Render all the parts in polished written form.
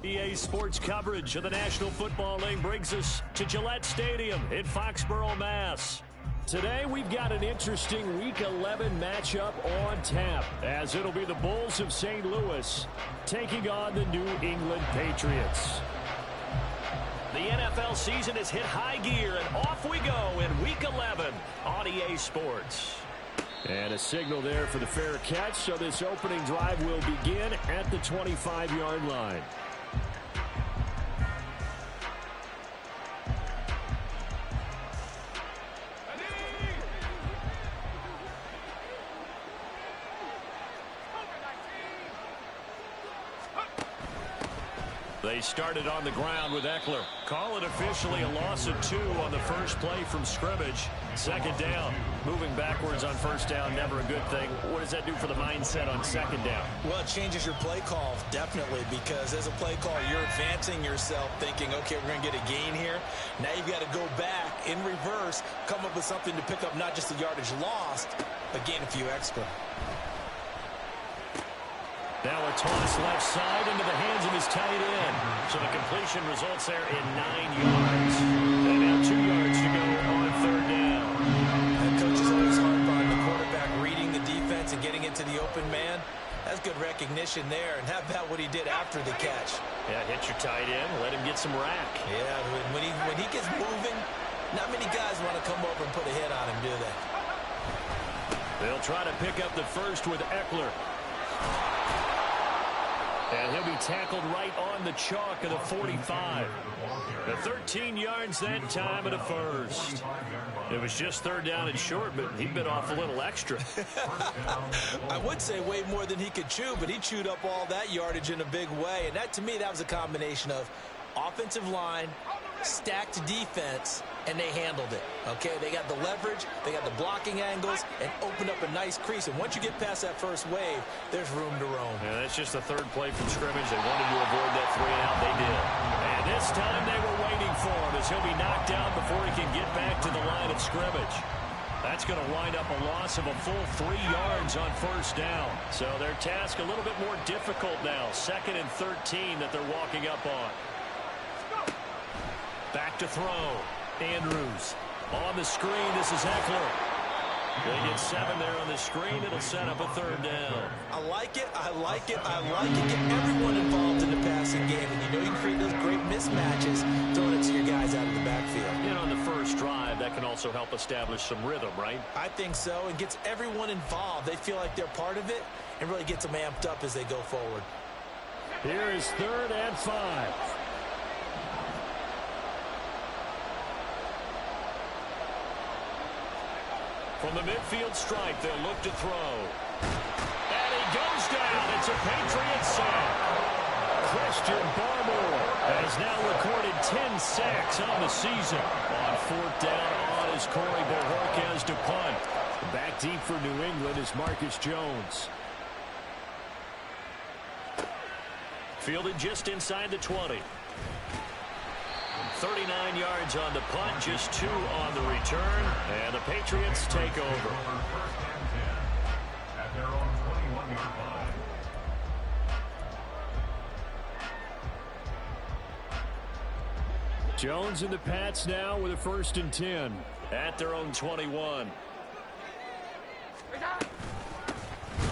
EA Sports coverage of the National Football League brings us to Gillette Stadium in Foxborough, Mass. Today we've got an interesting Week 11 matchup on tap, as it'll be the Bulls of St. Louis taking on the New England Patriots. The NFL season has hit high gear, and off we go in Week 11 on EA Sports. And a signal there for the fair catch, so this opening drive will begin at the 25-yard line. They started on the ground with Eckler. Call it officially a loss of 2 on the first play from scrimmage. Second down. Moving backwards on first down, never a good thing. What does that do for the mindset on second down? Well, it changes your play call, definitely, because as a play call, you're advancing yourself thinking, okay, we're going to get a gain here. Now you've got to go back in reverse, come up with something to pick up not just the yardage lost, but gain a few extra. Now a toss left side into the hands of his tight end. So the completion results there in 9 yards. And now 2 yards to go on third down. And coach is always hard on the quarterback reading the defense and getting into the open man. That's good recognition there. And how about what he did after the catch? Yeah, hit your tight end, let him get some rack. Yeah, when he gets moving, not many guys want to come over and put a hit on him, do they? They'll try to pick up the first with Eckler. And he'll be tackled right on the chalk of the 45. The 13 yards that time of the first. It was just third down and short, but he bit off a little extra. I would say way more than he could chew, but he chewed up all that yardage in a big way. And that, to me, that was a combination of offensive line, stacked defense, and they handled it. Okay, they got the leverage, they got the blocking angles, and opened up a nice crease. And once you get past that first wave, there's room to roam. Yeah, that's just the third play from scrimmage. They wanted to avoid that 3-and-out. They did. And this time they were waiting for him, as he'll be knocked down before he can get back to the line of scrimmage. That's going to wind up a loss of a full 3 yards on first down. So their task a little bit more difficult now. 2nd and 13 that they're walking up on. Back to throw. Andrews on the screen. This is Eckler. They get 7 there on the screen. It'll set up a third down. I like it. I like it. I like it. Get everyone involved in the passing game. And you know you can create those great mismatches throwing it to your guys out of the backfield. And on the first drive, that can also help establish some rhythm, right? I think so. And gets everyone involved. They feel like they're part of it and really gets them amped up as they go forward. Here is 3rd and 5. From the midfield stripe, they'll look to throw. And he goes down. It's a Patriots sack. Christian Barmore has now recorded 10 sacks on the season. On 4th down on is Corey Bojorquez to punt. Back deep for New England is Marcus Jones. Fielded just inside the 20. 39 yards on the punt, just 2 on the return, and the Patriots take over. Jones and the Pats now with a 1st and 10 at their own 21.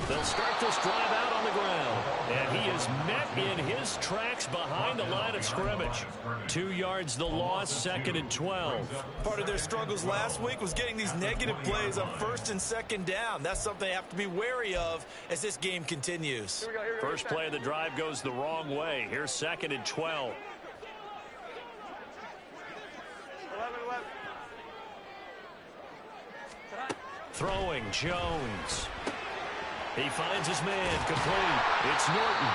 They'll start this drive out on the ground. And he is met in his tracks behind the line of scrimmage. 2 yards the loss, 2nd and 12. Part of their struggles last week was getting these negative plays on 1st and 2nd down. That's something they have to be wary of as this game continues. First play of the drive goes the wrong way. Here's 2nd and 12. Throwing, Jones. He finds his man, complete. It's Norton.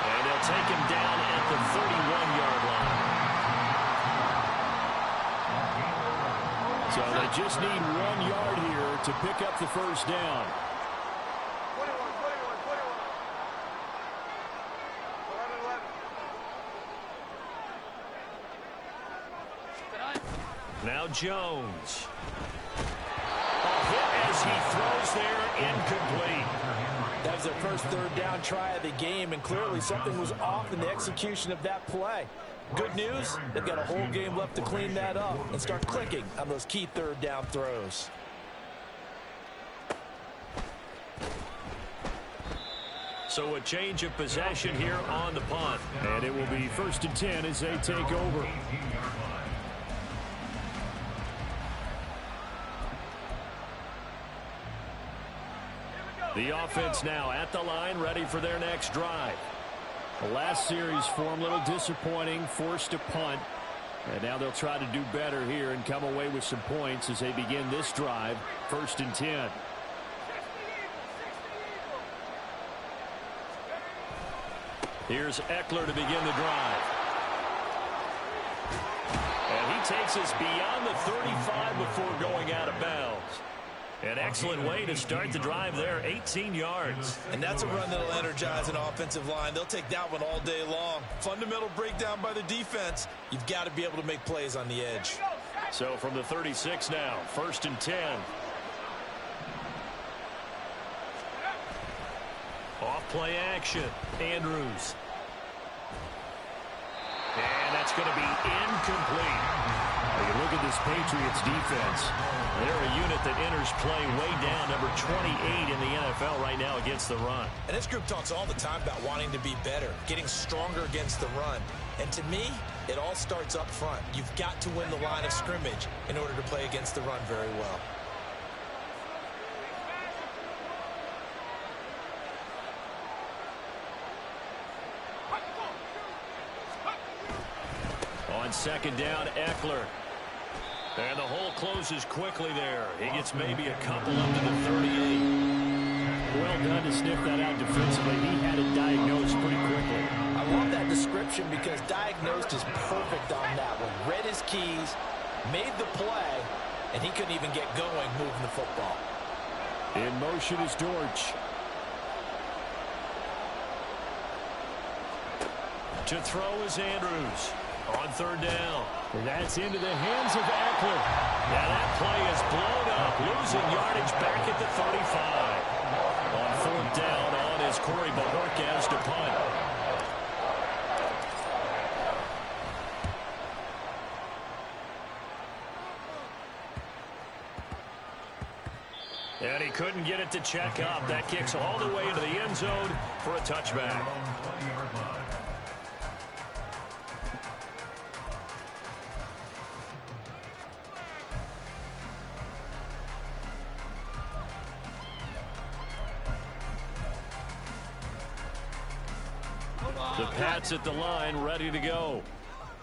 And they'll take him down at the 31-yard line. So they just need 1 yard here to pick up the first down. Now Jones. A hit as he throws there, incomplete. That was their first third down try of the game, and clearly something was off in the execution of that play. Good news, they've got a whole game left to clean that up and start clicking on those key third down throws. So a change of possession here on the punt. And it will be 1st and 10 as they take over. The offense now at the line, ready for their next drive. The last series for them, a little disappointing, forced a punt. And now they'll try to do better here and come away with some points as they begin this drive, 1st and 10. Here's Eckler to begin the drive. And he takes us beyond the 35 before going out of bounds. An excellent way to start the drive there, 18 yards. And that's a run that'll energize an offensive line. They'll take that one all day long. Fundamental breakdown by the defense. You've got to be able to make plays on the edge. So from the 36 now, 1st and 10. Off play action, Andrews. And that's going to be incomplete. Well, you look at this Patriots defense. They're a unit that enters play way down, number 28 in the NFL right now against the run. And this group talks all the time about wanting to be better, getting stronger against the run. And to me, it all starts up front. You've got to win the line of scrimmage in order to play against the run very well. On 2nd down, Eckler. And the hole closes quickly there. He gets maybe a couple up to the 38. Well done to sniff that out defensively. He had it diagnosed pretty quickly. I love that description because diagnosed is perfect on that one. Read his keys, made the play, and he couldn't even get going moving the football. In motion is Dortch. To throw is Andrews. On 3rd down. That's into the hands of Eckler. Yeah, that play is blown up, losing yardage back at the 35. On 4th down, on is Corey Bajorquez to punt. And he couldn't get it to check up. That kicks all the way into the end zone for a touchback. The Pats at the line, ready to go.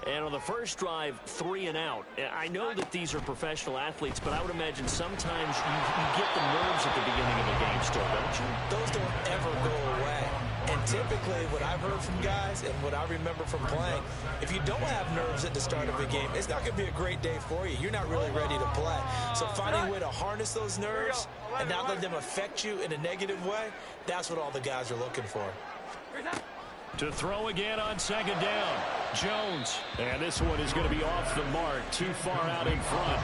And on the first drive, 3 and out. I know that these are professional athletes, but I would imagine sometimes you get the nerves at the beginning of a game still, don't you? Those don't ever go away. And typically what I've heard from guys and what I remember from playing, if you don't have nerves at the start of a game, it's not going to be a great day for you. You're not really ready to play. So finding a way to harness those nerves and not let them affect you in a negative way, that's what all the guys are looking for. To throw again on 2nd down, Jones. And this one is going to be off the mark, too far out in front.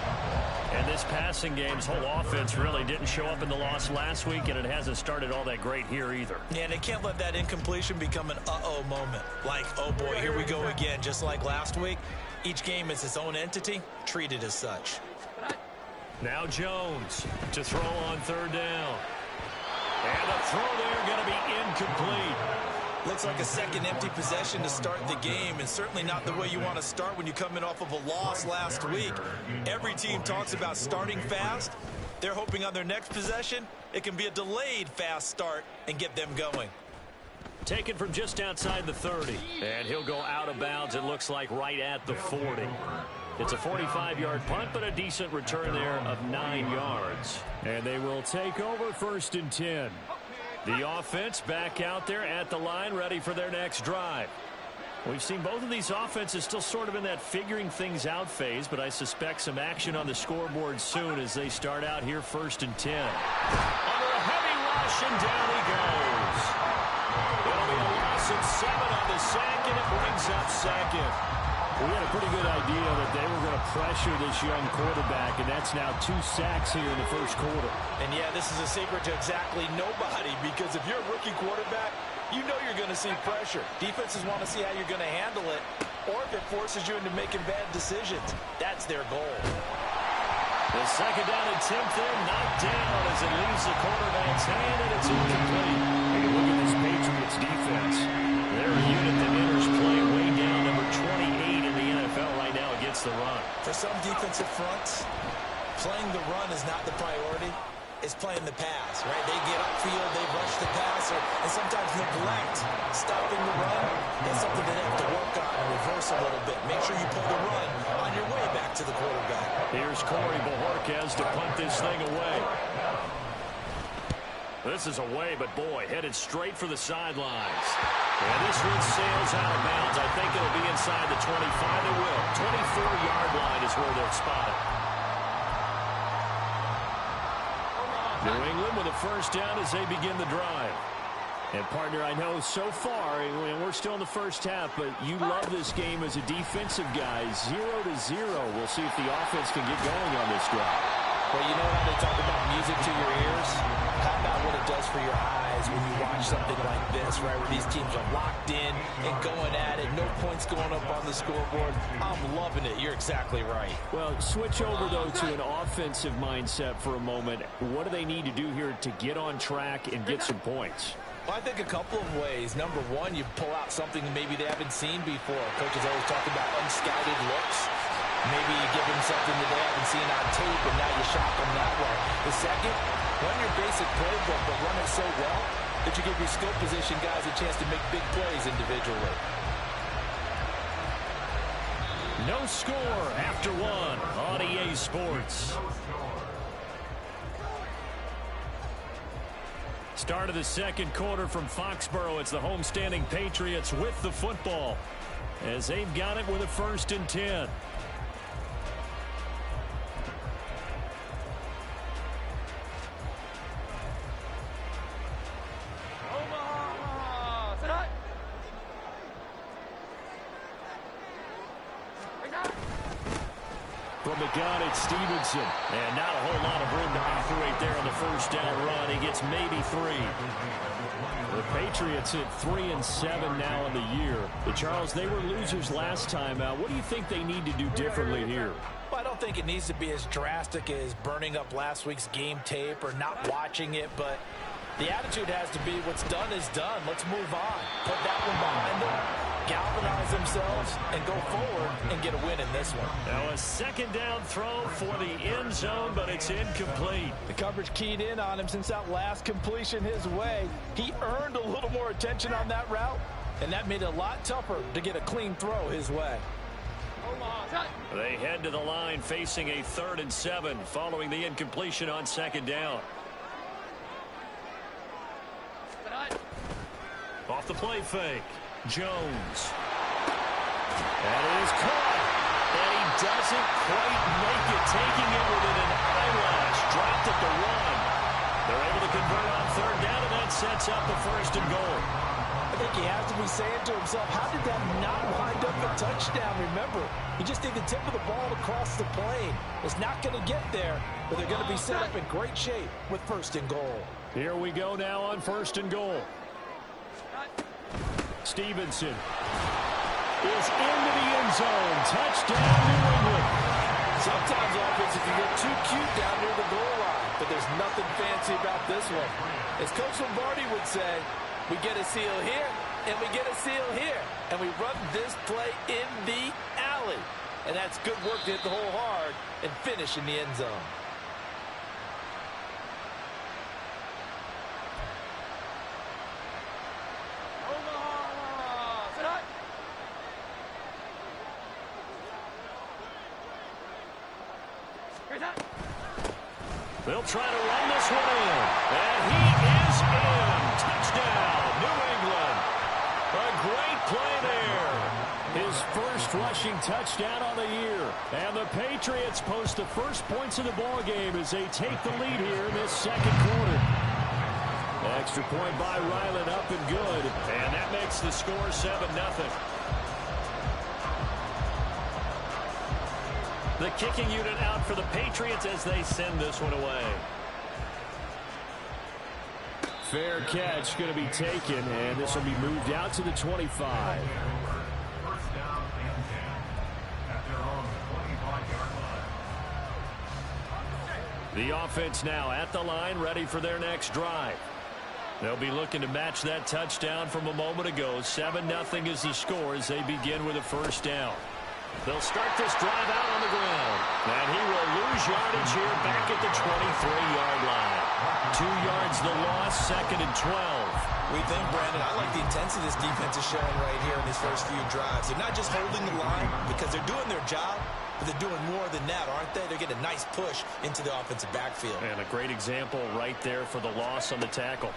And this passing game's whole offense really didn't show up in the loss last week, and it hasn't started all that great here either. Yeah, and they can't let that incompletion become an uh-oh moment. Like, oh boy, here we go again, just like last week. Each game is its own entity, treated as such. Now Jones to throw on 3rd down. And the throw there going to be incomplete. Looks like a second empty possession to start the game, and certainly not the way you want to start when you're coming off of a loss last week. Every team talks about starting fast. They're hoping on their next possession, it can be a delayed fast start and get them going. Taken from just outside the 30. And he'll go out of bounds, it looks like, right at the 40. It's a 45-yard punt, but a decent return there of 9 yards. And they will take over 1st and 10. The offense back out there at the line, ready for their next drive. We've seen both of these offenses still sort of in that figuring things out phase, but I suspect some action on the scoreboard soon as they start out here 1st and 10. Under a heavy rush, and down he goes. It'll be a loss of 7 on the sack, and it brings up 2nd. We had a pretty good idea that they were going to pressure this young quarterback, and that's now 2 sacks here in the 1st quarter. And, yeah, this is a secret to exactly nobody, because if you're a rookie quarterback, you know you're going to see pressure. Defenses want to see how you're going to handle it, or if it forces you into making bad decisions. That's their goal. The 2nd down attempt there, knocked down as it leaves the quarterback's hand, and it's incomplete. Hey, look at this Patriots defense. They're a unit that enters play way down, number 28 in the NFL right now against the run. For some defensive fronts, playing the run is not the priority. It's playing the pass, right? They get upfield, they rush the passer, and sometimes neglect stopping the run. It's something that they have to work on and reverse a little bit. Make sure you pull the run on your way back to the quarterback. Here's Corey Bojorquez to punt this thing away. This is away, but boy, headed straight for the sidelines. And this one sails out of bounds. I think it'll be inside the 25. It will. 24-yard line is where they'll spot it. New England with a 1st down as they begin the drive. And, partner, I know so far, and we're still in the 1st half, but you love this game as a defensive guy. 0-0. We'll see if the offense can get going on this drive. Well, you know how they talk about music to your ears? How about what it does for your eyes when you watch something like this, right, where these teams are locked in and going at it, no points going up on the scoreboard? I'm loving it. You're exactly right. Well, switch over, though, to an offensive mindset for a moment. What do they need to do here to get on track and get some points? Well, I think a couple of ways. Number one, you pull out something maybe they haven't seen before. Coaches always talk about unscouted looks. Maybe you give them something that they haven't seen on tape, and now you shock them that way. The second, run your basic playbook, but run it so well that you give your skill position guys a chance to make big plays individually. No score after 1 on EA Sports. Start of the 2nd quarter from Foxborough. It's the homestanding Patriots with the football as they've got it with a 1st and 10. From the gun, it's Stevenson. And not a whole lot of room to operate there on the 1st down run. He gets maybe 3. The Patriots at 3-7 now in the year. Charles, they were losers last time out. What do you think they need to do differently here? Well, I don't think it needs to be as drastic as burning up last week's game tape or not watching it, but the attitude has to be what's done is done. Let's move on. Put that one behind them, galvanize themselves, and go forward and get a win in this one. Now a 2nd down throw for the end zone, but it's incomplete. The coverage keyed in on him since that last completion his way. He earned a little more attention on that route, and that made it a lot tougher to get a clean throw his way. They head to the line facing a 3rd and 7 following the incompletion on 2nd down. Off the play fake. Jones. That is caught. And he doesn't quite make it. Taking it within an eyelash. Dropped at the 1. They're able to convert on 3rd down, and that sets up the 1st and goal. I think he has to be saying to himself, how did that not wind up a touchdown? Remember, you just need the tip of the ball to cross the plane. It's not going to get there, but they're going to be set up in great shape with 1st and goal. Here we go now on 1st and goal. Stevenson is into the end zone. Touchdown, New England. Sometimes offenses can get too cute down near the goal line, but there's nothing fancy about this one. As Coach Lombardi would say, we get a seal here, and we get a seal here, and we run this play in the alley. And that's good work to hit the hole hard and finish in the end zone. They'll try to run this one in. And he is in. Touchdown, New England. A great play there. His first rushing touchdown on the year. And the Patriots post the first points of the ball game as they take the lead here in this second quarter. Extra point by Ryland, up and good. And that makes the score 7-0. The kicking unit out for the Patriots as they send this one away. Fair catch going to be taken, and this will be moved out to the 25. The offense now at the line, ready for their next drive. They'll be looking to match that touchdown from a moment ago. 7-0 is the score as they begin with a first down. They'll start this drive out on the ground. And he will lose yardage here back at the 23-yard line. 2 yards the loss, 2nd and 12. We think, Brandon, I like the intensity this defense is showing right here in these first few drives. They're not just holding the line because they're doing their job, but they're doing more than that, aren't they? They're getting a nice push into the offensive backfield. And a great example right there for the loss on the tackle.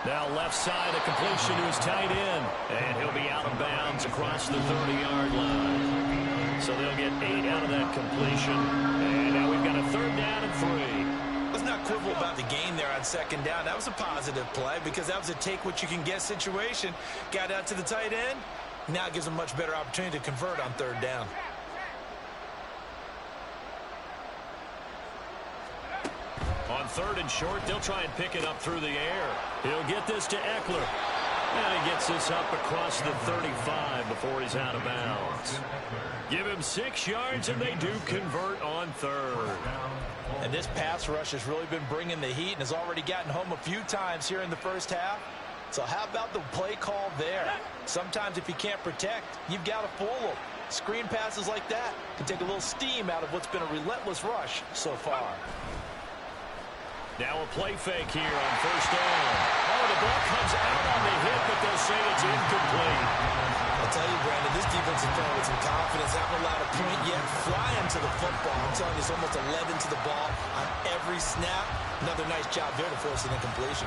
Now left side, a completion to his tight end. And he'll be out of bounds across the 30-yard line. So they'll get 8 out of that completion. And now we've got a 3rd down and 3. Let's not quibble about the gain there on 2nd down. That was a positive play because that was a take-what-you-can-get situation. Got out to the tight end. Now it gives them a much better opportunity to convert on 3rd down. On 3rd and short, they'll try and pick it up through the air. He'll get this to Eckler. And he gets this up across the 35 before he's out of bounds. Give him 6 yards, and they do convert on 3rd. And this pass rush has really been bringing the heat and has already gotten home a few times here in the first half. So how about the play call there? Sometimes if you can't protect, you've got to fool them. Screen passes like that can take a little steam out of what's been a relentless rush so far. Now a play fake here on 1st down. Oh, the ball comes out on the hit, but they'll say it's incomplete. I'll tell you, Brandon, this defense is playing with some confidence. Haven't allowed a point yet. Flying to the football. I'm telling you, it's almost 11 to the ball on every snap. Another nice job there to force an incompletion.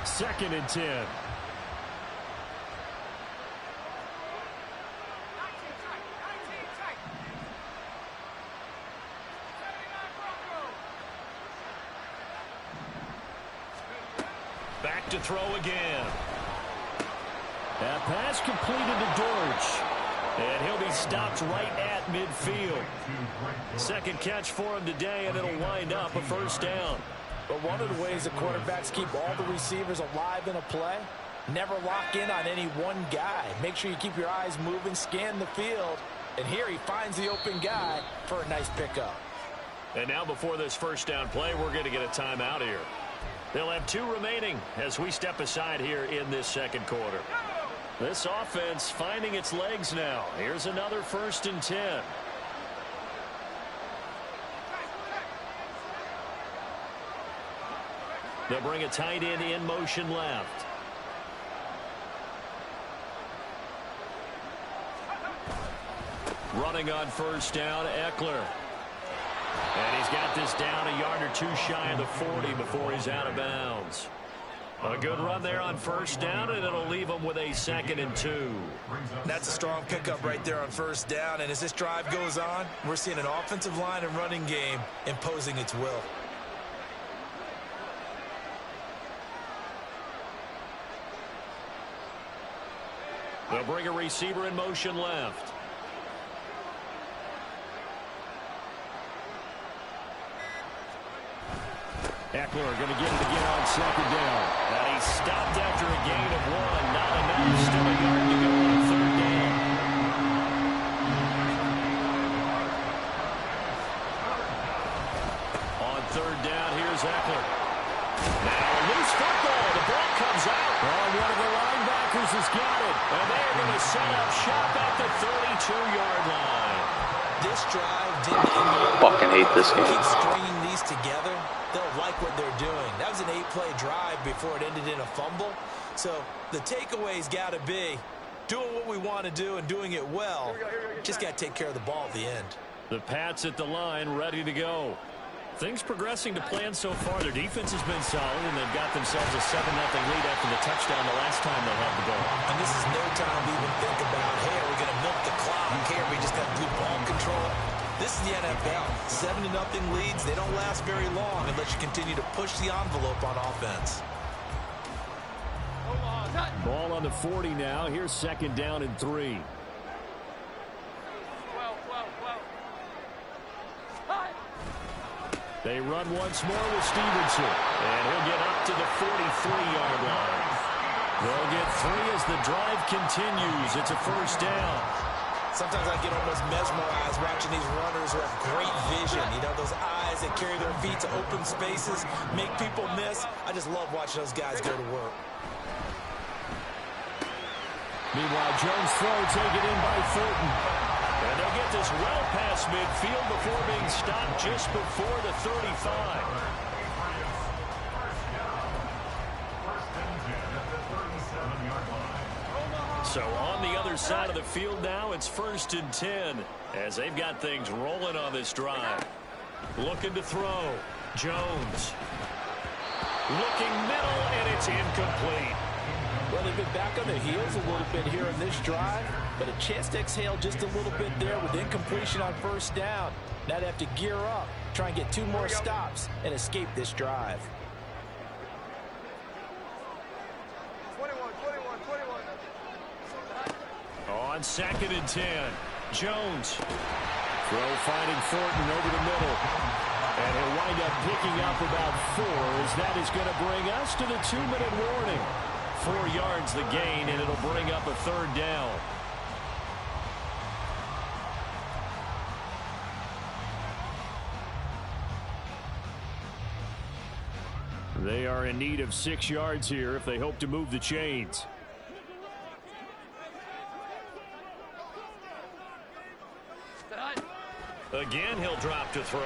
2nd and 10. Back to throw again. That pass completed to Dortch. And he'll be stopped right at midfield. 2nd catch for him today, and it'll wind up a 1st down. But one of the ways the quarterbacks keep all the receivers alive in a play, never lock in on any one guy. Make sure you keep your eyes moving, scan the field. And here he finds the open guy for a nice pickup. And now before this 1st down play, we're going to get a timeout here. They'll have 2 remaining as we step aside here in this 2nd quarter. This offense finding its legs now. Here's another 1st and 10. They'll bring a tight end in motion left. Running on 1st down, Eckler. And he's got this down a yard or 2 shy of the 40 before he's out of bounds. A good run there on 1st down, and it'll leave him with a 2nd and 2. That's a strong pickup right there on 1st down. And as this drive goes on, we're seeing an offensive line and running game imposing its will. They'll bring a receiver in motion left. Eckler going to get it again on 2nd down. And he's stopped after a gain of 1. Not enough. Still a yard to go on 3rd down. On 3rd down, here's Eckler. Now a loose football. The ball comes out. Oh, one of the linebackers has got it. And they're going to set up shop at the 32-yard line. This drive didn't end well. Fucking hate this game. Keep stringing these together. They'll like what they're doing. That was an 8-play drive before it ended in a fumble. So the takeaway's got to be doing what we want to do and doing it well. Just got to take care of the ball at the end. The Pats at the line, ready to go. Things progressing to plan so far. Their defense has been solid, and they've got themselves a 7-0 lead after the touchdown the last time they had the ball. And this is no time to even think about, hey, are we going to milk the clock? Here, we just got good ball control. This is the NFL. 7-0 leads, they don't last very long unless you continue to push the envelope on offense. Ball on the 40 now. Here's 2nd down and 3. They run once more with Stevenson, and he'll get up to the 43-yard line. They'll get 3 as the drive continues. It's a 1st down. Sometimes I get almost mesmerized watching these runners who have great vision. You know, those eyes that carry their feet to open spaces, make people miss. I just love watching those guys go to work. Meanwhile, Jones' throw taken in by Thornton. And they'll get this well past midfield before being stopped just before the 35. So on the other side of the field now, it's 1st and 10 as they've got things rolling on this drive. Looking to throw. Jones. Looking middle, and it's incomplete. Well, they've been back on their heels a little bit here in this drive, but a chance to exhale just a little bit there with incompletion on 1st down. Now they have to gear up, try and get 2 more stops, and escape this drive. 21. On 2nd and 10, Jones. Throw finding Thornton over the middle. And he'll wind up picking up about 4 as that is going to bring us to the 2-minute warning. 4 yards the gain, and it'll bring up a 3rd down. They are in need of 6 yards here if they hope to move the chains. Again, he'll drop to throw.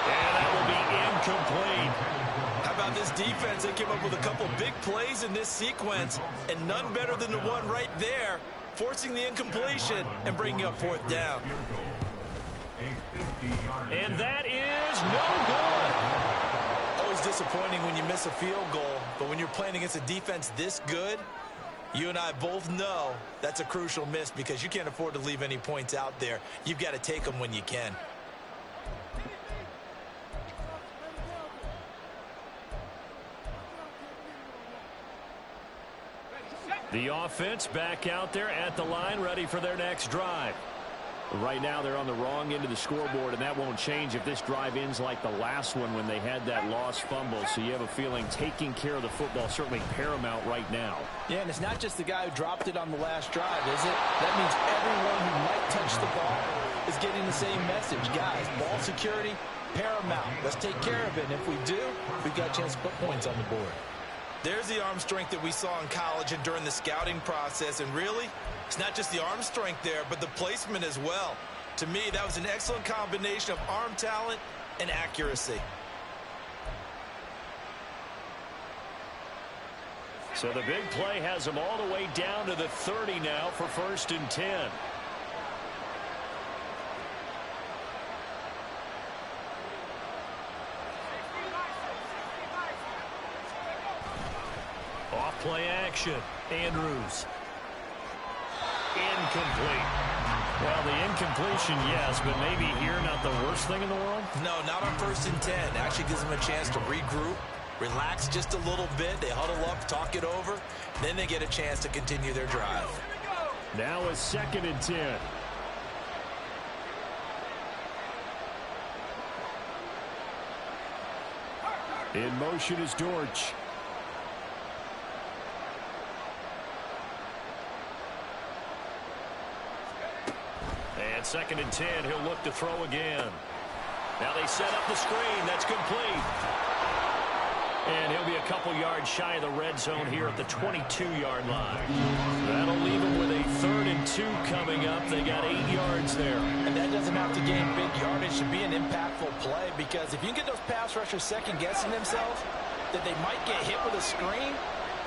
And that will be incomplete. How about this defense? They came up with a couple big plays in this sequence, and none better than the one right there, forcing the incompletion and bringing up 4th down. And that is no good. Always disappointing when you miss a field goal, but when you're playing against a defense this good, you and I both know that's a crucial miss because you can't afford to leave any points out there. You've got to take them when you can. The offense back out there at the line, ready for their next drive. Right now, they're on the wrong end of the scoreboard, and that won't change if this drive ends like the last one when they had that lost fumble. So you have a feeling taking care of the football certainly paramount right now. Yeah, and it's not just the guy who dropped it on the last drive, is it? That means everyone who might touch the ball is getting the same message. Guys, ball security, paramount. Let's take care of it, and if we do, we've got a chance to put points on the board. There's the arm strength that we saw in college and during the scouting process. And really, it's not just the arm strength there, but the placement as well. To me, that was an excellent combination of arm talent and accuracy. So the big play has them all the way down to the 30 now for 1st and 10. Off-play action. Andrews. Incomplete. Well, the incompletion, yes, but maybe here not the worst thing in the world? No, not on 1st and 10. Actually gives them a chance to regroup, relax just a little bit. They huddle up, talk it over. Then they get a chance to continue their drive. Now a 2nd and 10. In motion is Dortch. And 2nd and 10, he'll look to throw again. Now they set up the screen. That's complete. And he'll be a couple yards shy of the red zone here at the 22-yard line. That'll leave him with a 3rd and 2 coming up. They got 8 yards there. And that doesn't have to gain big yardage to be an impactful play, because if you can get those pass rushers second-guessing themselves that they might get hit with a screen,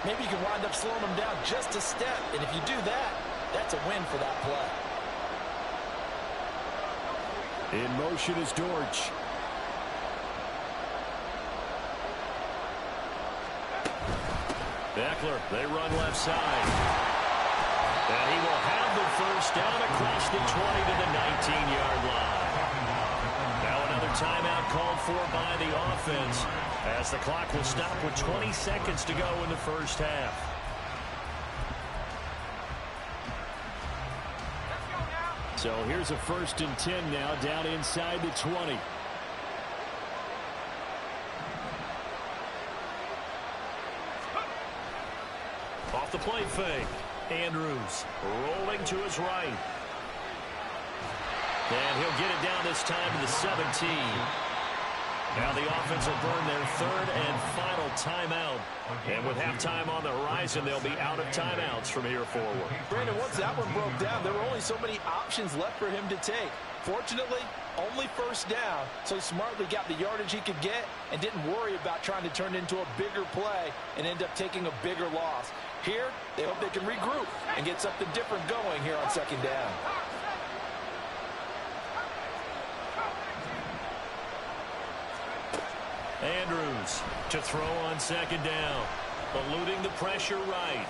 maybe you can wind up slowing them down just a step. And if you do that, that's a win for that play. In motion is Dortch. Eckler, they run left side. And he will have the first down across the 20 to the 19-yard line. Now another timeout called for by the offense as the clock will stop with 20 seconds to go in the first half. So here's a 1st and 10 now down inside the 20. Off the play fake. Andrews rolling to his right. And he'll get it down this time to the 17. Now the offense will burn their 3rd and final timeout. And with halftime on the horizon, they'll be out of timeouts from here forward. Brandon, once that one broke down, there were only so many options left for him to take. Fortunately, only 1st down, so he smartly got the yardage he could get and didn't worry about trying to turn it into a bigger play and end up taking a bigger loss. Here, they hope they can regroup and get something different going here on 2nd down. Andrews to throw on 2nd down. Eluding the pressure right.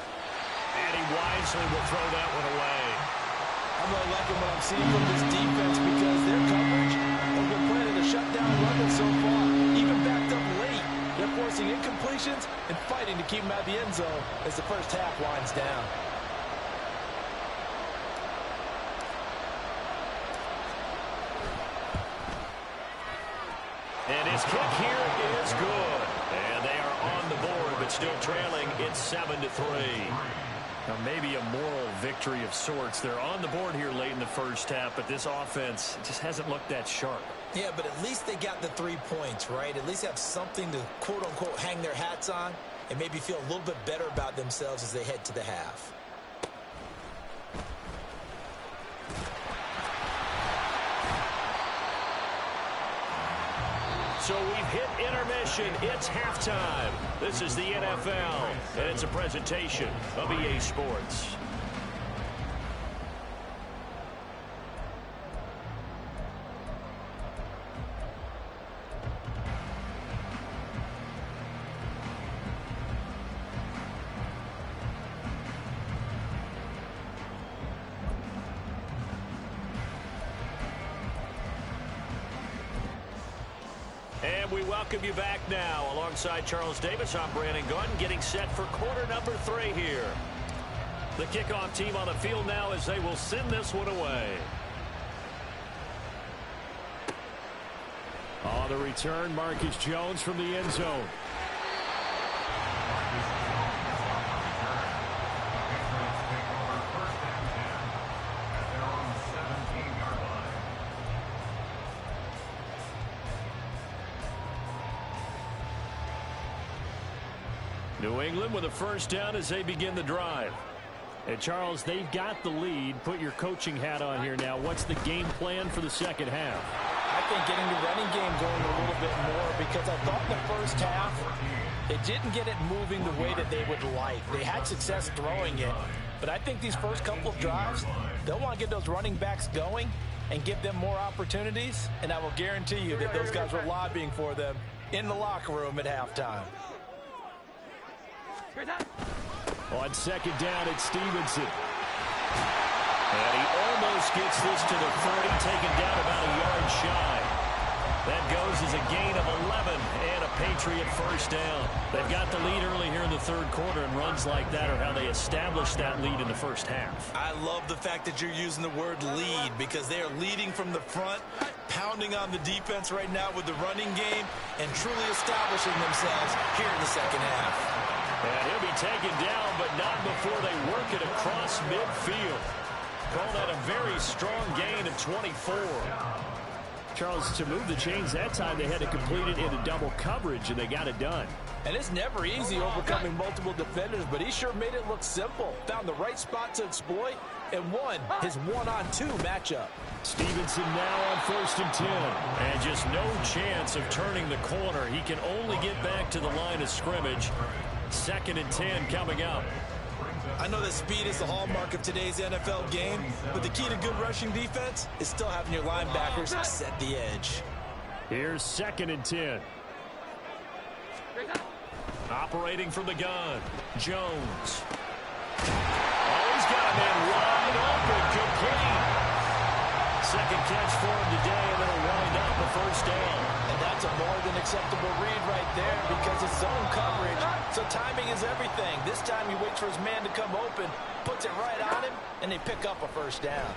And he wisely will throw that one away. I'm really liking what I'm seeing from this defense because their coverage has been playing a shutdown run so far. Even backed up late. They're forcing incompletions and fighting to keep them out of the end zone as the first half winds down. And his kick here is good. And they are on the board, but still trailing. It's 7-3. Now maybe a moral victory of sorts. They're on the board here late in the first half, but this offense just hasn't looked that sharp. Yeah, but at least they got the 3 points, right? At least have something to, quote-unquote, hang their hats on and maybe feel a little bit better about themselves as they head to the half. So we've hit intermission. It's halftime. This is the NFL, and it's a presentation of EA Sports. And we welcome you back now. Alongside Charles Davis, I'm Brandon Gunn, getting set for quarter number 3 here. The kickoff team on the field now as they will send this one away. On the return, Marcus Jones from the end zone. New England with a first down as they begin the drive. And Charles, they've got the lead. Put your coaching hat on here now. What's the game plan for the second half? I think getting the running game going a little bit more because I thought the first half they didn't get it moving the way that they would like. They had success throwing it, but I think these first couple of drives, they'll want to get those running backs going and give them more opportunities, and I will guarantee you that those guys were lobbying for them in the locker room at halftime. On second down, it's Stevenson. And he almost gets this to the 30, taken down about a yard shy. That goes as a gain of 11 and a Patriot first down. They've got the lead early here in the third quarter, and runs like that are how they establish that lead in the first half. I love the fact that you're using the word lead because they are leading from the front, pounding on the defense right now with the running game, and truly establishing themselves here in the second half. And he'll be taken down, but not before they work it across midfield. Call that a very strong gain of 24. Charles, to move the chains that time, they had to complete it into double coverage, and they got it done. And it's never easy overcoming multiple defenders, but he sure made it look simple. Found the right spot to exploit and won his one-on-two matchup. Stevenson now on 1st and 10. And just no chance of turning the corner. He can only get back to the line of scrimmage. 2nd and 10 coming up. I know that speed is the hallmark of today's NFL game, but the key to good rushing defense is still having your linebackers set the edge. Here's 2nd and 10. Operating from the gun, Jones. Oh, he's got a man wide open, complete. Second catch for him today, and it'll wind up a first down. And that's a more than acceptable read right there because it's zone coverage, so timing is everything. This time he waits for his man to come open, puts it right on him, and they pick up a first down.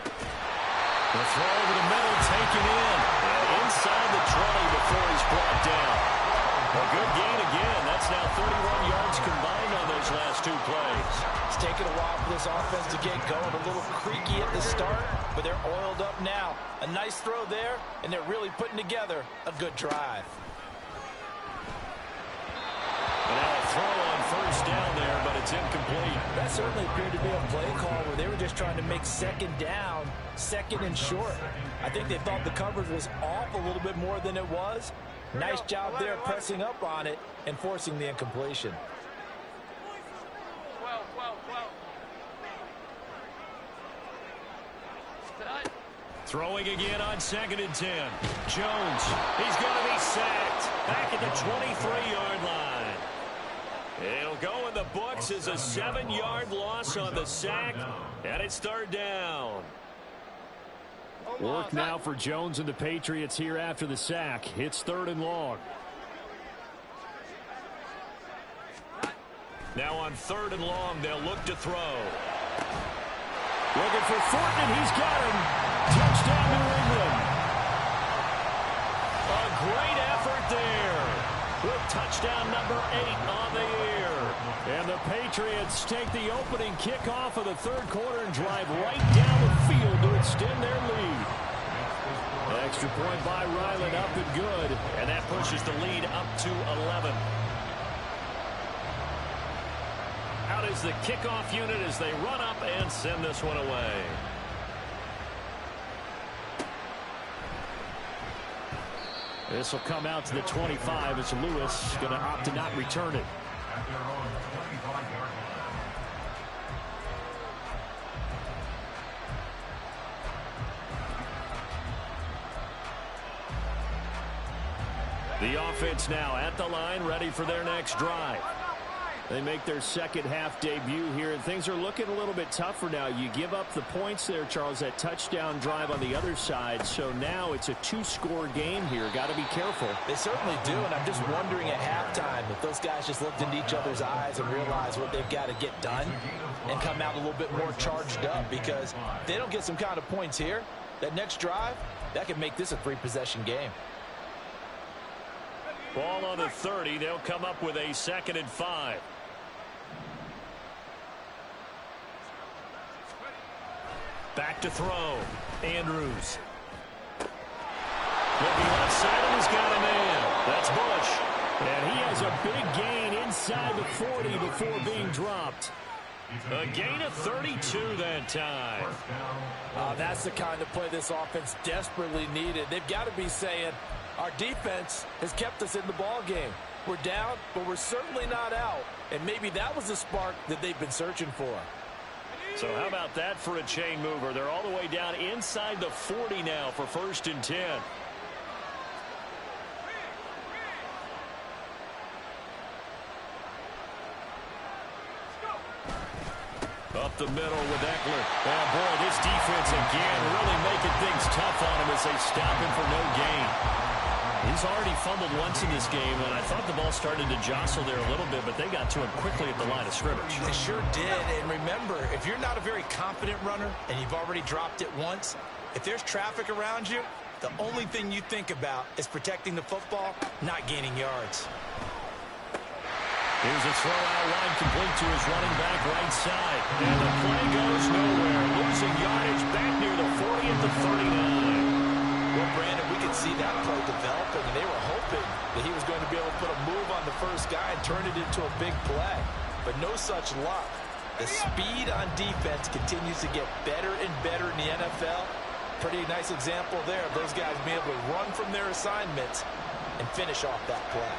The throw over the middle, taken in. And inside the 20 before he's brought down. A good gain again. That's now 31 yards combined on those last 2 plays. It's taken a while for this offense to get going. A little creaky at the start, but they're oiled up now. A nice throw there, and they're really putting together a good drive. And now a throw on first down there, but it's incomplete. That certainly appeared to be a play call where they were just trying to make second down, second and short. I think they thought the coverage was off a little bit more than it was. Nice job there pressing up on it and forcing the incompletion. Throwing again on 2nd and 10. Jones, he's going to be sacked. Back at the 23-yard line. It'll go in the books as a 7-yard loss on the sack, and it's 3rd down. Work now for Jones and the Patriots here after the sack. It's 3rd and long. Now on 3rd and long, they'll look to throw. Looking for Fortin, and he's got him. Touchdown, New England. A great effort there. With touchdown number 8 on the year. And the Patriots take the opening kickoff of the 3rd quarter and drive right down the field to extend their lead. Extra point by Ryland, up and good. And that pushes the lead up to 11. Out is the kickoff unit as they run up and send this one away. This will come out to the 25 as Lewis going to opt to not return it. The offense now at the line, ready for their next drive. They make their second half debut here, and things are looking a little bit tougher now. You give up the points there, Charles, that touchdown drive on the other side. So now it's a 2-score game here. Got to be careful. They certainly do, and I'm just wondering at halftime if those guys just looked into each other's eyes and realized what they've got to get done and come out a little bit more charged up, because if they don't get some kind of points here, that next drive, that could make this a 3-possession game. Ball on the 30. They'll come up with a 2nd and 5. Back to throw. Andrews. Looking left side, and he's got a man. That's Bush. And he has a big gain inside the 40 before being dropped. A gain of 32 that time. That's the kind of play this offense desperately needed. They've got to be saying, our defense has kept us in the ball game. We're down, but we're certainly not out. And maybe that was the spark that they've been searching for. So how about that for a chain mover? They're all the way down inside the 40 now for 1st and 10. Up the middle with Eckler. Oh, boy, this defense again really making things tough on him as they stop him for no gain. He's already fumbled once in this game, and I thought the ball started to jostle there a little bit, but they got to him quickly at the line of scrimmage. They sure did, and remember, if you're not a very confident runner and you've already dropped it once, if there's traffic around you, the only thing you think about is protecting the football, not gaining yards. Here's a throw out line complete to his running back right side. And the play goes nowhere. Losing yardage back near the 40 at the 39. Well, Brandon, we could see that play developing, and they were hoping that he was going to be able to put a move on the first guy and turn it into a big play. But no such luck. The speed on defense continues to get better and better in the NFL. Pretty nice example there of those guys being able to run from their assignments and finish off that play.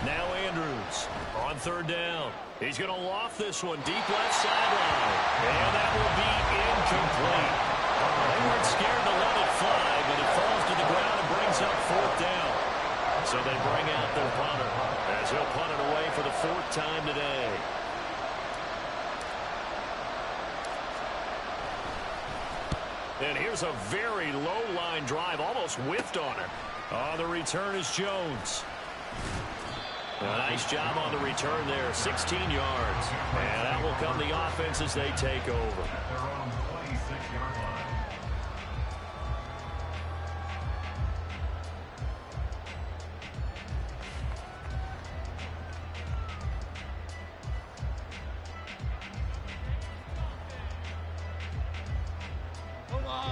Now Andrews on third down. He's going to loft this one deep left sideline. And that will be incomplete. They weren't scared to let it fly, but it falls to the ground and brings up fourth down. So they bring out their punter as he'll punt it away for the fourth time today. And here's a very low line drive, almost whiffed on it. On the return is Jones. A nice job on the return there, 16 yards. And that will come the offense as they take over.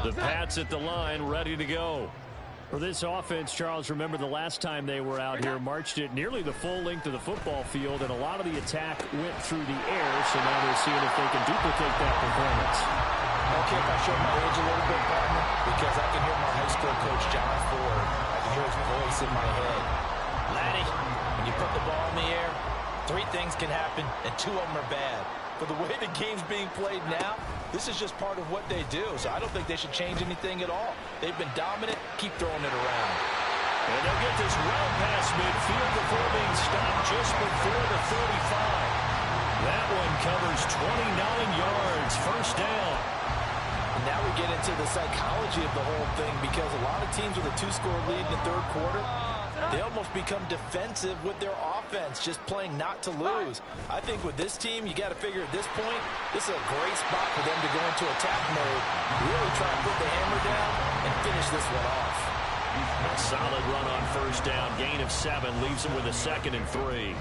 The Pats at the line, ready to go. For this offense, Charles, remember the last time they were out here, marched it nearly the full length of the football field, and a lot of the attack went through the air, so now they're seeing if they can duplicate that performance. Okay, if I show my age a little bit, partner, because I can hear my high school coach, John Ford. I can hear his voice in my head. Laddie, when you put the ball in the air, 3 things can happen, and 2 of them are bad. For the way the game's being played now, this is just part of what they do, so I don't think they should change anything at all. They've been dominant. Keep throwing it around. And they'll get this well past midfield before being stopped just before the 35. That one covers 29 yards, first down. And now we get into the psychology of the whole thing, because a lot of teams with a 2-score lead in the third quarter, they almost become defensive with their offense, just playing not to lose. I think with this team, you got to figure at this point, this is a great spot for them to go into attack mode, really try and put the hammer down and finish this one off. A solid run on first down, gain of 7, leaves them with a 2nd and 3.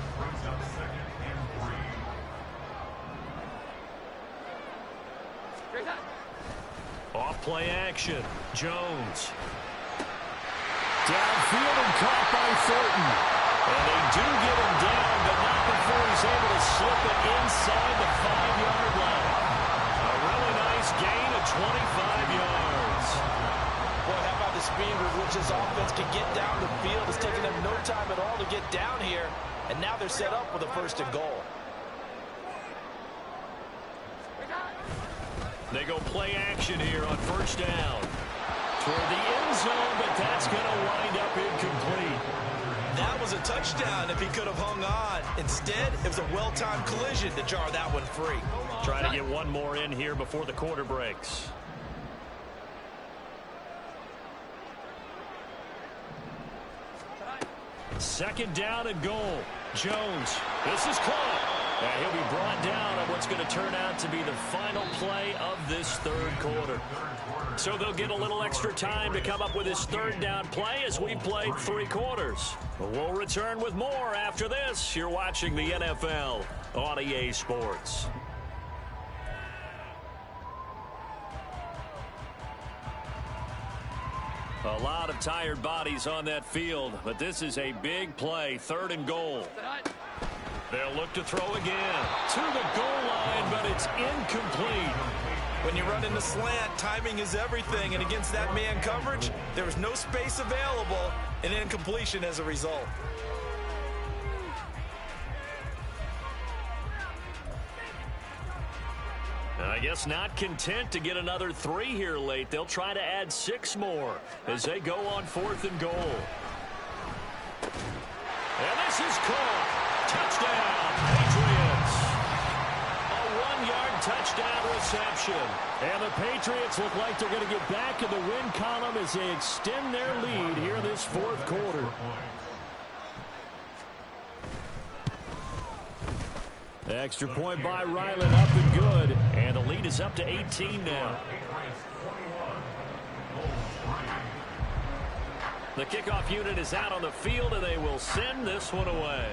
Off play action, Jones. Downfield and caught by Thornton. And they do get him down, but not before he's able to slip it inside the 5-yard line. A really nice gain of 25 yards. Boy, how about the speed with which this offense can get down the field? It's taking them no time at all to get down here. And now they're set up with a 1st and goal. They go play action here on first down. Toward the end zone, but that's going to wind up incomplete. That was a touchdown if he could have hung on. Instead, it was a well-timed collision to jar that one free. Trying to get one more in here before the quarter breaks. Second down and goal. Jones. This is caught. And he'll be brought down on what's going to turn out to be the final play of this third quarter. So they'll get a little extra time to come up with his third down play as we played 3 quarters. We'll return with more after this. You're watching the NFL on EA Sports. A lot of tired bodies on that field, but this is a big play, 3rd and goal. They'll look to throw again to the goal line, but it's incomplete. When you run in the slant, timing is everything, and against that man coverage, there was no space available, and incompletion as a result. I guess not content to get another 3 here late. They'll try to add 6 more as they go on 4th and goal. And this is caught. Touchdown, Patriots. A 1-yard touchdown reception. And the Patriots look like they're going to get back in the win column as they extend their lead here in this 4th quarter. Extra point by Ryland, up and good. And the lead is up to 18 now. The kickoff unit is out on the field, and they will send this one away.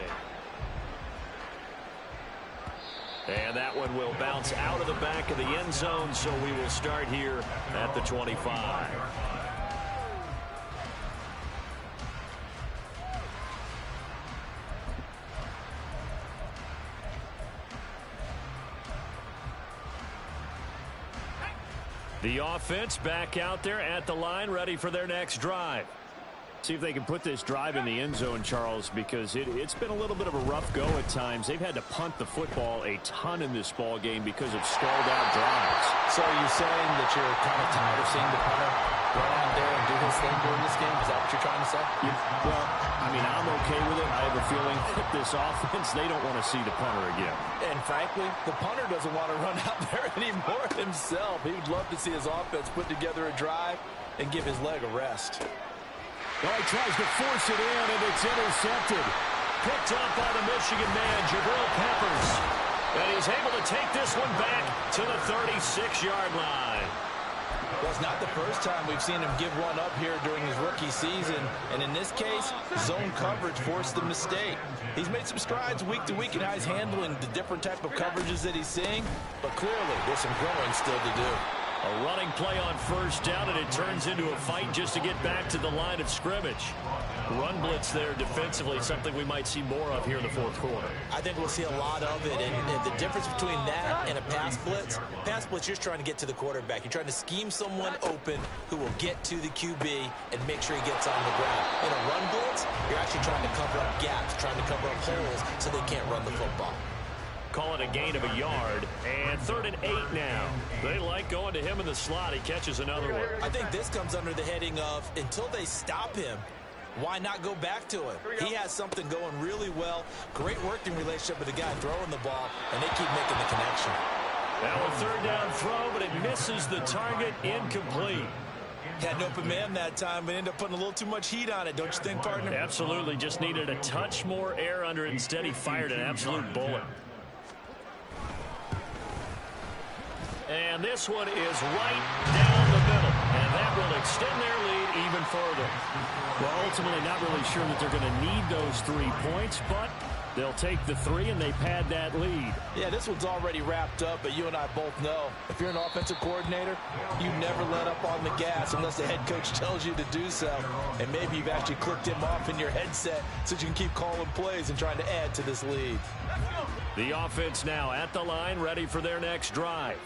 And that one will bounce out of the back of the end zone, so we will start here at the 25. The offense back out there at the line, ready for their next drive. See if they can put this drive in the end zone, Charles, because it's been a little bit of a rough go at times. They've had to punt the football a ton in this ball game because of stalled-out drives. So are you saying that you're kind of tired of seeing the punter run out there and do his thing during this game? Is that what you're trying to say? Yeah, well, I mean, I'm okay with it. I have a feeling that this offense, they don't want to see the punter again. And frankly, the punter doesn't want to run out there anymore himself. He would love to see his offense put together a drive and give his leg a rest. Well, he tries to force it in, and it's intercepted. Picked up by the Michigan man, Jabril Peppers. And he's able to take this one back to the 36-yard line. Well, it's not the first time we've seen him give one up here during his rookie season. And in this case, zone coverage forced the mistake. He's made some strides week to week in how he's handling the different type of coverages that he's seeing. But clearly, there's some growing still to do. A running play on first down, and it turns into a fight just to get back to the line of scrimmage. Run blitz there defensively, something we might see more of here in the fourth quarter. I think we'll see a lot of it, and the difference between that and a pass blitz, you're trying to get to the quarterback. You're trying to scheme someone open who will get to the QB and make sure he gets on the ground. In a run blitz, you're actually trying to cover up gaps, trying to cover up holes so they can't run the football. Call it a gain of a yard, and 3rd and 8 now. They like going to him in the slot. He catches another one. I think this comes under the heading of, until they stop him, why not go back to him? He has something going really well. Great working relationship with the guy throwing the ball, and they keep making the connection. Now a 3rd down throw, but it misses the target, incomplete. Had an open man that time, but ended up putting a little too much heat on it, don't you think, partner? Absolutely, just needed a touch more air under it. Instead, he fired an absolute bullet. And this one is right down the middle. And that will extend their lead even further. Well, ultimately, not really sure that they're going to need those 3 points, but they'll take the 3 and they pad that lead. Yeah, this one's already wrapped up, but you and I both know if you're an offensive coordinator, you never let up on the gas unless the head coach tells you to do so. And maybe you've actually clicked him off in your headset so you can keep calling plays and trying to add to this lead. The offense now at the line, ready for their next drive.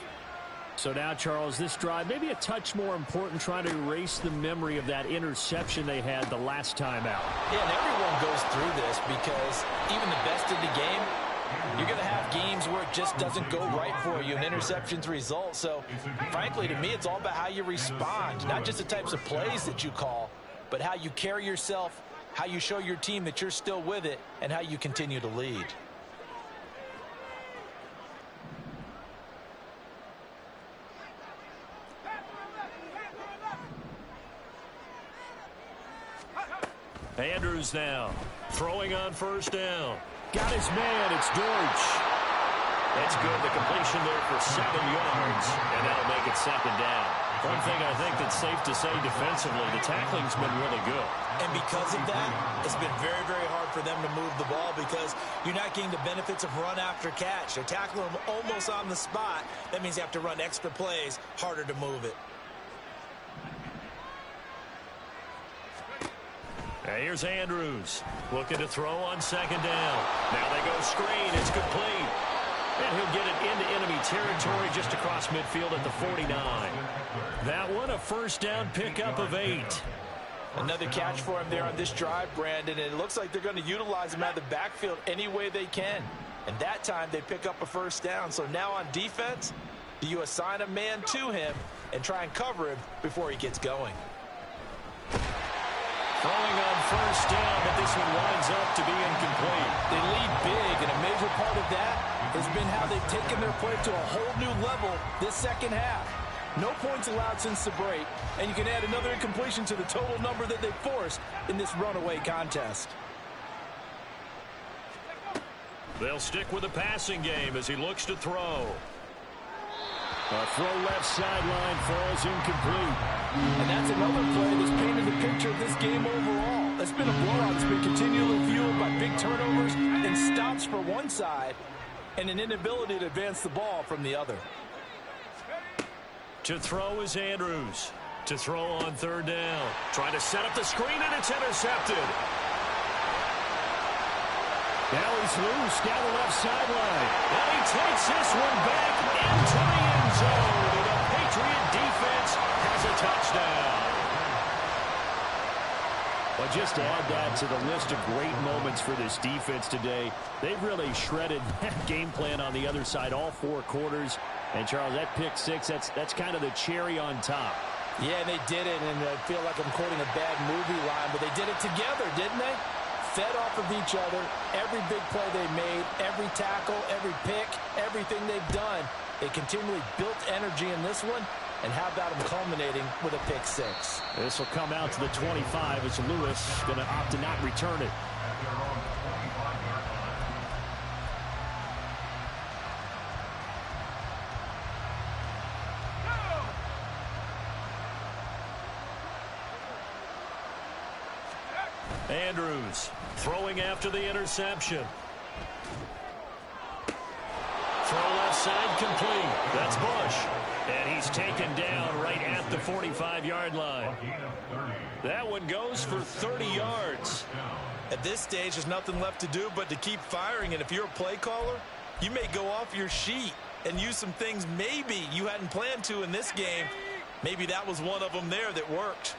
So now, Charles, this drive maybe a touch more important, trying to erase the memory of that interception they had the last time out. Yeah, and everyone goes through this because even the best in the game, you're going to have games where it just doesn't go right for you, and interceptions result. So, frankly, to me, it's all about how you respond, not just the types of plays that you call, but how you carry yourself, how you show your team that you're still with it, and how you continue to lead. Andrews now throwing on first down. Got his man. It's Dortch. That's good. The completion there for 7 yards, and that'll make it 2nd down. One thing I think that's safe to say defensively, the tackling's been really good. And because of that, it's been very, very hard for them to move the ball because you're not getting the benefits of run after catch. They're tackling them almost on the spot. That means you have to run extra plays, harder to move it. Now here's Andrews looking to throw on 2nd down. Now they go screen. It's complete. And he'll get it into enemy territory just across midfield at the 49. That one a first down pickup of 8. Another catch for him there on this drive, Brandon. And it looks like they're going to utilize him out of the backfield any way they can. And that time they pick up a first down. So now on defense, do you assign a man to him and try and cover him before he gets going? Throwing on first down, but this one winds up to be incomplete. They lead big, and a major part of that has been how they've taken their play to a whole new level this second half. No points allowed since the break, and you can add another incompletion to the total number that they forced in this runaway contest. They'll stick with the passing game as he looks to throw. A throw left sideline falls incomplete. And that's another play that's painted the picture of this game overall. It's been a blowout. It's been continually fueled by big turnovers and stops for one side and an inability to advance the ball from the other. To throw is Andrews. To throw on 3rd down. Trying to set up the screen, and it's intercepted. Now he's loose down the left sideline. And he takes this one back into the end zone. And the Patriot defense has a touchdown. Well, just to add that to the list of great moments for this defense today, they've really shredded that game plan on the other side all 4 quarters. And, Charles, that pick 6, that's kind of the cherry on top. Yeah, and they did it, and I feel like I'm quoting a bad movie line, but they did it together, didn't they? Fed off of each other, every big play they made, every tackle, every pick, everything they've done. They continually built energy in this one, and how about them culminating with a pick 6? This will come out to the 25 as Lewis going to opt to not return it. Andrews throwing after the interception. Throw left side complete. That's Bush. And he's taken down right at the 45-yard line. That one goes for 30 yards. At this stage, there's nothing left to do but to keep firing. And if you're a play caller, you may go off your sheet and use some things maybe you hadn't planned to in this game. Maybe that was one of them there that worked.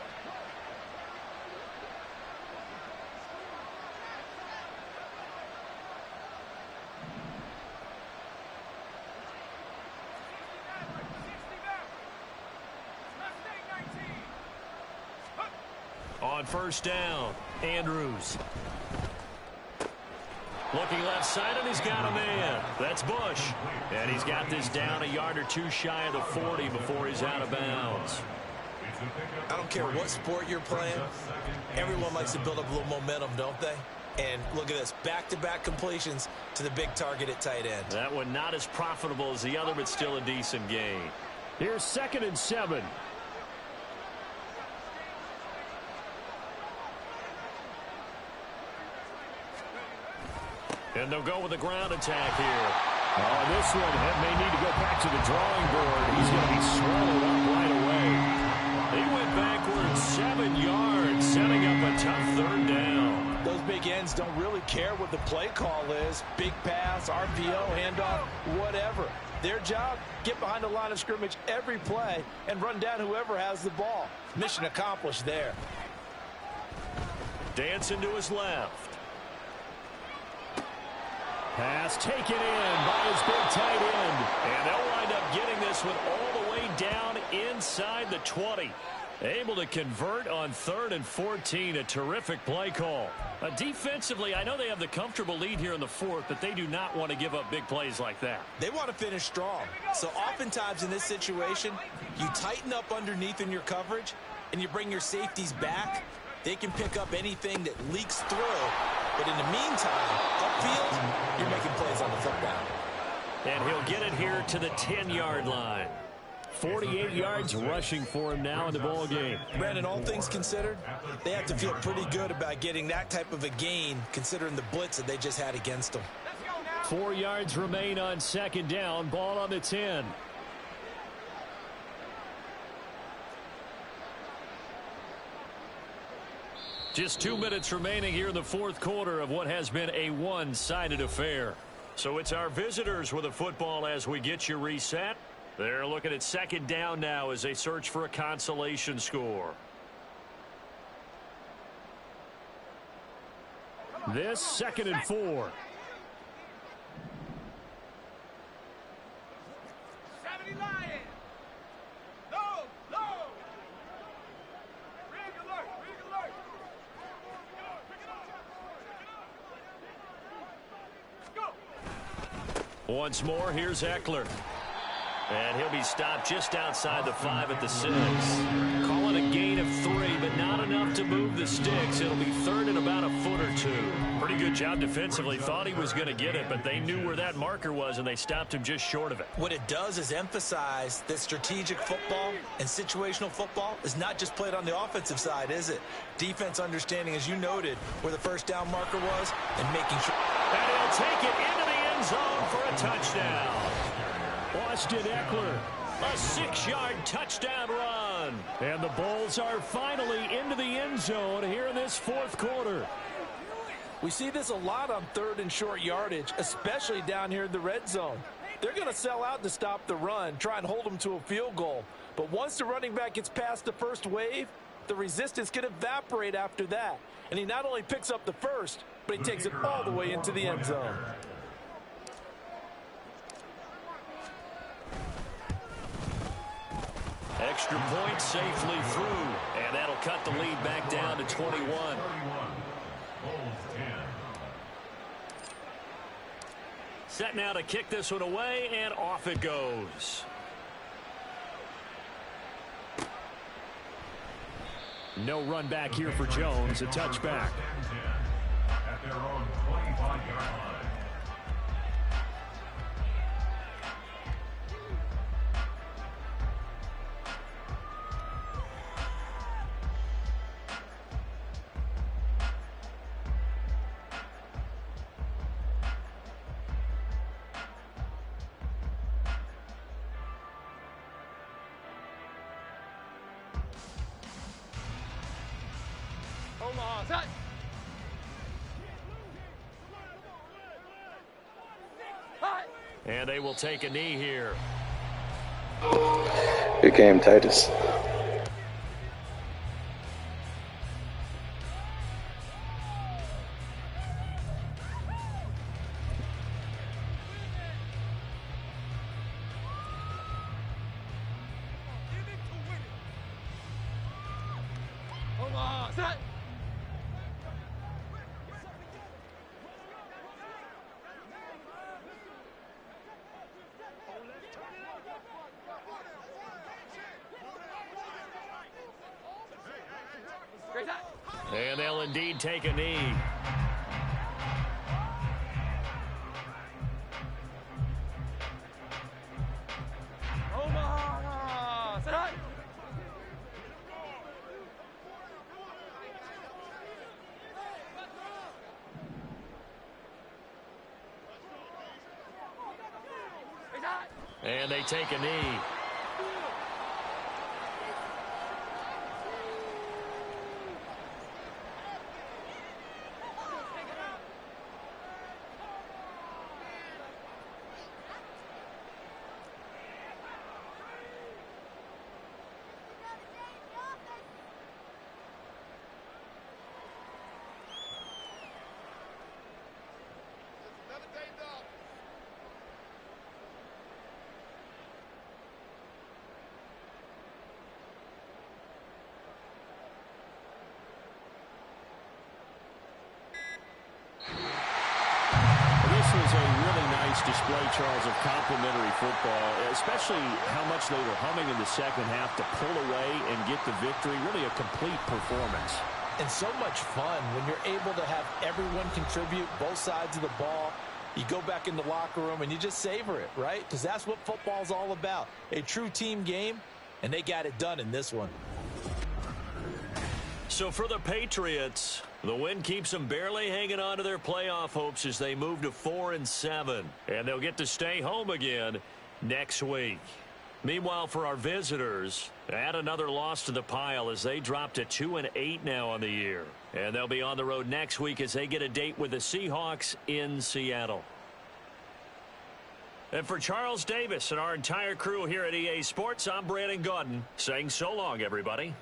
On first down, Andrews. Looking left side, and he's got a man. That's Bush. And he's got this down a yard or 2 shy of the 40 before he's out of bounds. I don't care what sport you're playing. Everyone likes to build up a little momentum, don't they? And look at this, back-to-back completions to the big target at tight end. That one not as profitable as the other, but still a decent gain. Here's 2nd and 7. And they'll go with the ground attack here. Oh, this one may need to go back to the drawing board. He's going to be swallowed up right away. He went backwards 7 yards, setting up a tough 3rd down. Those big ends don't really care what the play call is. Big pass, RPO, handoff, whatever. Their job, get behind the line of scrimmage every play and run down whoever has the ball. Mission accomplished there. Dancing to his left. Pass taken in by his big tight end. And they'll wind up getting this one all the way down inside the 20. Able to convert on 3rd and 14. A terrific play call. Defensively, I know they have the comfortable lead here in the 4th, but they do not want to give up big plays like that. They want to finish strong. So oftentimes in this situation, you tighten up underneath in your coverage, and you bring your safeties back. They can pick up anything that leaks through. But in the meantime, upfield, you're making plays on the football. And he'll get it here to the 10-yard line. 48 yards rushing for him now in the ball game. Brandon, all things considered, they have to feel pretty good about getting that type of a gain, considering the blitz that they just had against them. 4 yards remain on 2nd down. Ball on the 10. Just 2 minutes remaining here in the 4th quarter of what has been a one-sided affair. So it's our visitors with a football as we get you reset. They're looking at 2nd down now as they search for a consolation score. This 2nd and 4. Once more, here's Eckler. And he'll be stopped just outside the 5 at the 6. Call it a gain of 3, but not enough to move the sticks. It'll be 3rd and about a foot or 2. Pretty good job defensively. Thought he was going to get it, but they knew where that marker was, and they stopped him just short of it. What it does is emphasize that strategic football and situational football is not just played on the offensive side, is it? Defense understanding, as you noted, where the first down marker was and making sure. And he'll take it into the end zone for a touchdown. Austin Eckler, a 6-yard touchdown run. And the Bulls are finally into the end zone here in this 4th quarter. We see this a lot on 3rd and short yardage, especially down here in the red zone. They're going to sell out to stop the run, try and hold them to a field goal. But once the running back gets past the first wave, the resistance can evaporate after that. And he not only picks up the first, but he takes it all the way into the end zone. Extra point safely through, and that'll cut the lead back down to 21. Set now to kick this one away, and off it goes. No run back here for Jones, a touchback. At their own 25-yard line. And they will take a knee here. Good game, Titus. And they'll indeed take a knee. And they take a knee. Was a really nice display, Charles, of complimentary football, especially how much they were humming in the second half to pull away and get the victory. Really a complete performance. And so much fun when you're able to have everyone contribute both sides of the ball. You go back in the locker room and you just savor it, right? Because that's what football's all about. A true team game, and they got it done in this one. So for the Patriots, the win keeps them barely hanging on to their playoff hopes as they move to 4-7. And they'll get to stay home again next week. Meanwhile, for our visitors, add another loss to the pile as they drop to 2-8 now on the year. And they'll be on the road next week as they get a date with the Seahawks in Seattle. And for Charles Davis and our entire crew here at EA Sports, I'm Brandon Gaudin saying so long, everybody.